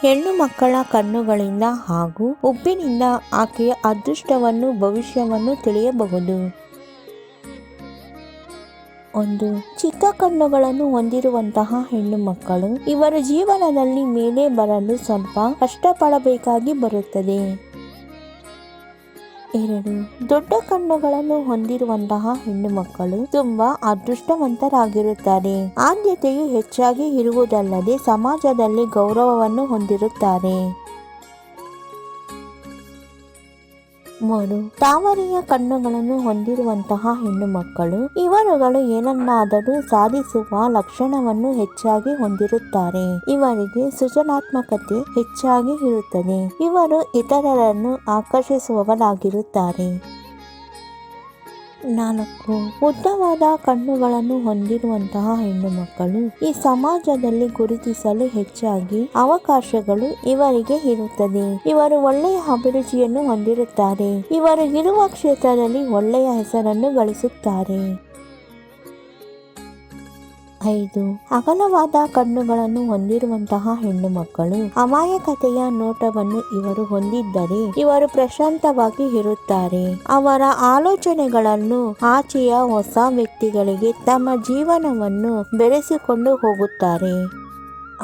ಹೆಣ್ಣು ಮಕ್ಕಳ ಕಣ್ಣುಗಳಿಂದ ಹಾಗೂ ಉಬ್ಬಿನಿಂದ ಆಕೆಯ ಅದೃಷ್ಟವನ್ನು ಭವಿಷ್ಯವನ್ನು ತಿಳಿಯಬಹುದು. ಒಂದು ಚಿಕ್ಕ ಕಣ್ಣುಗಳನ್ನು ಹೊಂದಿರುವಂತಹ ಹೆಣ್ಣು ಮಕ್ಕಳು ಇವರ ಜೀವನದಲ್ಲಿ ಮೇಲೆ ಬರಲು ಸ್ವಲ್ಪ ಕಷ್ಟಪಡಬೇಕಾಗಿ ಬರುತ್ತದೆ. 2 ದೊಡ್ಡ ಕಣ್ಣುಗಳನ್ನು ಹೊಂದಿರುವಂತಹ ಹೆಣ್ಣು ಮಕ್ಕಳು ತುಂಬಾ ಅದೃಷ್ಟವಂತರಾಗಿರುತ್ತಾರೆ. ಆದ್ಯತೆಯು ಹೆಚ್ಚಾಗಿ ಇರುವುದಲ್ಲದೆ ಸಮಾಜದಲ್ಲಿ ಗೌರವವನ್ನು ಹೊಂದಿರುತ್ತಾರೆ. 3 ತಾವರೆಯ ಕಣ್ಣುಗಳನ್ನು ಹೊಂದಿರುವಂತಹ ಹೆಣ್ಣು ಮಕ್ಕಳು ಇವರುಗಳು ಏನನ್ನಾದರೂ ಸಾಧಿಸುವ ಲಕ್ಷಣವನ್ನು ಹೆಚ್ಚಾಗಿ ಹೊಂದಿರುತ್ತಾರೆ. ಇವರಿಗೆ ಸೃಜನಾತ್ಮಕತೆ ಹೆಚ್ಚಾಗಿ ಇರುತ್ತದೆ. ಇವರು ಇತರರನ್ನು ಆಕರ್ಷಿಸುವವರಾಗಿರುತ್ತಾರೆ. 4 ಉದ್ದವಾದ ಕಣ್ಣುಗಳನ್ನು ಹೊಂದಿರುವಂತಹ ಹೆಣ್ಣು ಮಕ್ಕಳು ಈ ಸಮಾಜದಲ್ಲಿ ಗುರುತಿಸಲು ಹೆಚ್ಚಾಗಿ ಅವಕಾಶಗಳು ಇವರಿಗೆ ಇರುತ್ತದೆ. ಇವರು ಒಳ್ಳೆಯ ಅಭಿರುಚಿಯನ್ನು ಹೊಂದಿರುತ್ತಾರೆ. ಇವರು ಇರುವ ಕ್ಷೇತ್ರದಲ್ಲಿ ಒಳ್ಳೆಯ ಹೆಸರನ್ನು ಗಳಿಸುತ್ತಾರೆ. 5 ಅಗಲವಾದ ಕಣ್ಣುಗಳನ್ನು ಹೊಂದಿರುವಂತಹ ಹೆಣ್ಣು ಮಕ್ಕಳು ಅಮಾಯಕತೆಯ ನೋಟವನ್ನು ಇವರು ಹೊಂದಿದ್ದರೆ ಇವರು ಪ್ರಶಾಂತವಾಗಿ ಇರುತ್ತಾರೆ. ಅವರ ಆಲೋಚನೆಗಳನ್ನು ಆಚೆಯ ಹೊಸ ವ್ಯಕ್ತಿಗಳಿಗೆ ತಮ್ಮ ಜೀವನವನ್ನು ಬೆರೆಸಿಕೊಂಡು ಹೋಗುತ್ತಾರೆ.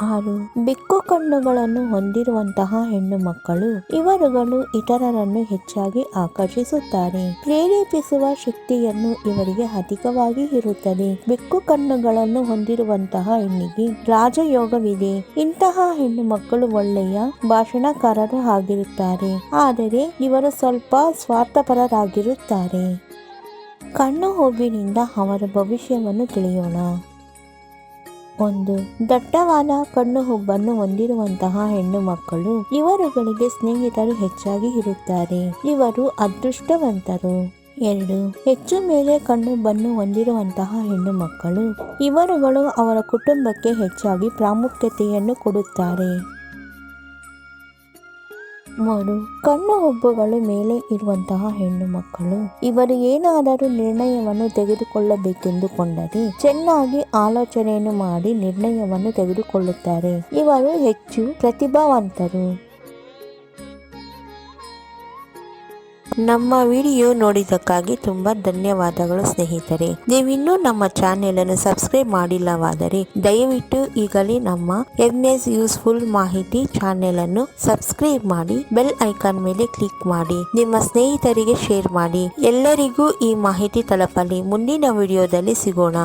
6 ಬಿಕ್ಕು ಕಣ್ಣುಗಳನ್ನು ಹೊಂದಿರುವಂತಹ ಹೆಣ್ಣು ಮಕ್ಕಳು ಇವರುಗಳು ಇತರರನ್ನು ಹೆಚ್ಚಾಗಿ ಆಕರ್ಷಿಸುತ್ತಾರೆ. ಪ್ರೇರೇಪಿಸುವ ಶಕ್ತಿಯನ್ನು ಇವರಿಗೆ ಅಧಿಕವಾಗಿ ಇರುತ್ತದೆ. ಬಿಕ್ಕು ಕಣ್ಣುಗಳನ್ನು ಹೊಂದಿರುವಂತಹ ಹೆಣ್ಣಿಗೆ ರಾಜಯೋಗವಿದೆ. ಇಂತಹ ಹೆಣ್ಣು ಮಕ್ಕಳು ಒಳ್ಳೆಯ ಭಾಷಣಕಾರರು ಆಗಿರುತ್ತಾರೆ. ಆದರೆ ಇವರು ಸ್ವಲ್ಪ ಸ್ವಾರ್ಥಪರರಾಗಿರುತ್ತಾರೆ. ಕಣ್ಣು ಹುಬ್ಬಿನಿಂದ ಅವರ ಭವಿಷ್ಯವನ್ನು ತಿಳಿಯೋಣ. 1 ದಟ್ಟವಾದ ಕಣ್ಣು ಹುಬ್ಬನ್ನು ಹೊಂದಿರುವಂತಹ ಹೆಣ್ಣು ಮಕ್ಕಳು ಇವರುಗಳಿಗೆ ಸ್ನೇಹಿತರು ಹೆಚ್ಚಾಗಿ ಇರುತ್ತಾರೆ. ಇವರು ಅದೃಷ್ಟವಂತರು. 2 ಹೆಚ್ಚು ಮೇಲೆ ಕಣ್ಣುಬ್ಬನ್ನು ಹೊಂದಿರುವಂತಹ ಹೆಣ್ಣು ಮಕ್ಕಳು ಇವರುಗಳು ಅವರ ಕುಟುಂಬಕ್ಕೆ ಹೆಚ್ಚಾಗಿ ಪ್ರಾಮುಖ್ಯತೆಯನ್ನು ಕೊಡುತ್ತಾರೆ. 3 ಕಣ್ಣು ಹುಬ್ಬುಗಳು ಮೇಲೆ ಇರುವಂತಹ ಹೆಣ್ಣು ಮಕ್ಕಳು ಇವರು ಏನಾದರೂ ನಿರ್ಣಯವನ್ನು ತೆಗೆದುಕೊಳ್ಳಬೇಕೆಂದುಕೊಂಡರೆ ಚೆನ್ನಾಗಿ ಆಲೋಚನೆಯನ್ನು ಮಾಡಿ ನಿರ್ಣಯವನ್ನು ತೆಗೆದುಕೊಳ್ಳುತ್ತಾರೆ. ಇವರು ಹೆಚ್ಚು ಪ್ರತಿಭಾವಂತರು. ನಮ್ಮ ವಿಡಿಯೋ ನೋಡಿದ್ದಕ್ಕಾಗಿ ತುಂಬಾ ಧನ್ಯವಾದಗಳು ಸ್ನೇಹಿತರೆ. ನೀವಿನ್ನೂ ನಮ್ಮ ಚಾನೆಲ್ ಅನ್ನು ಸಬ್ಸ್ಕ್ರೈಬ್ ಮಾಡಿಲ್ಲವಾದರೆ ದಯವಿಟ್ಟು ಈಗಲೇ ನಮ್ಮ MS ಯೂಸ್ಫುಲ್ ಮಾಹಿತಿ ಚಾನೆಲ್ ಅನ್ನು ಸಬ್ಸ್ಕ್ರೈಬ್ ಮಾಡಿ ಬೆಲ್ ಐಕಾನ್ ಮೇಲೆ ಕ್ಲಿಕ್ ಮಾಡಿ ನಿಮ್ಮ ಸ್ನೇಹಿತರಿಗೆ ಶೇರ್ ಮಾಡಿ. ಎಲ್ಲರಿಗೂ ಈ ಮಾಹಿತಿ ತಲುಪಲಿ. ಮುಂದಿನ ವಿಡಿಯೋದಲ್ಲಿ ಸಿಗೋಣ.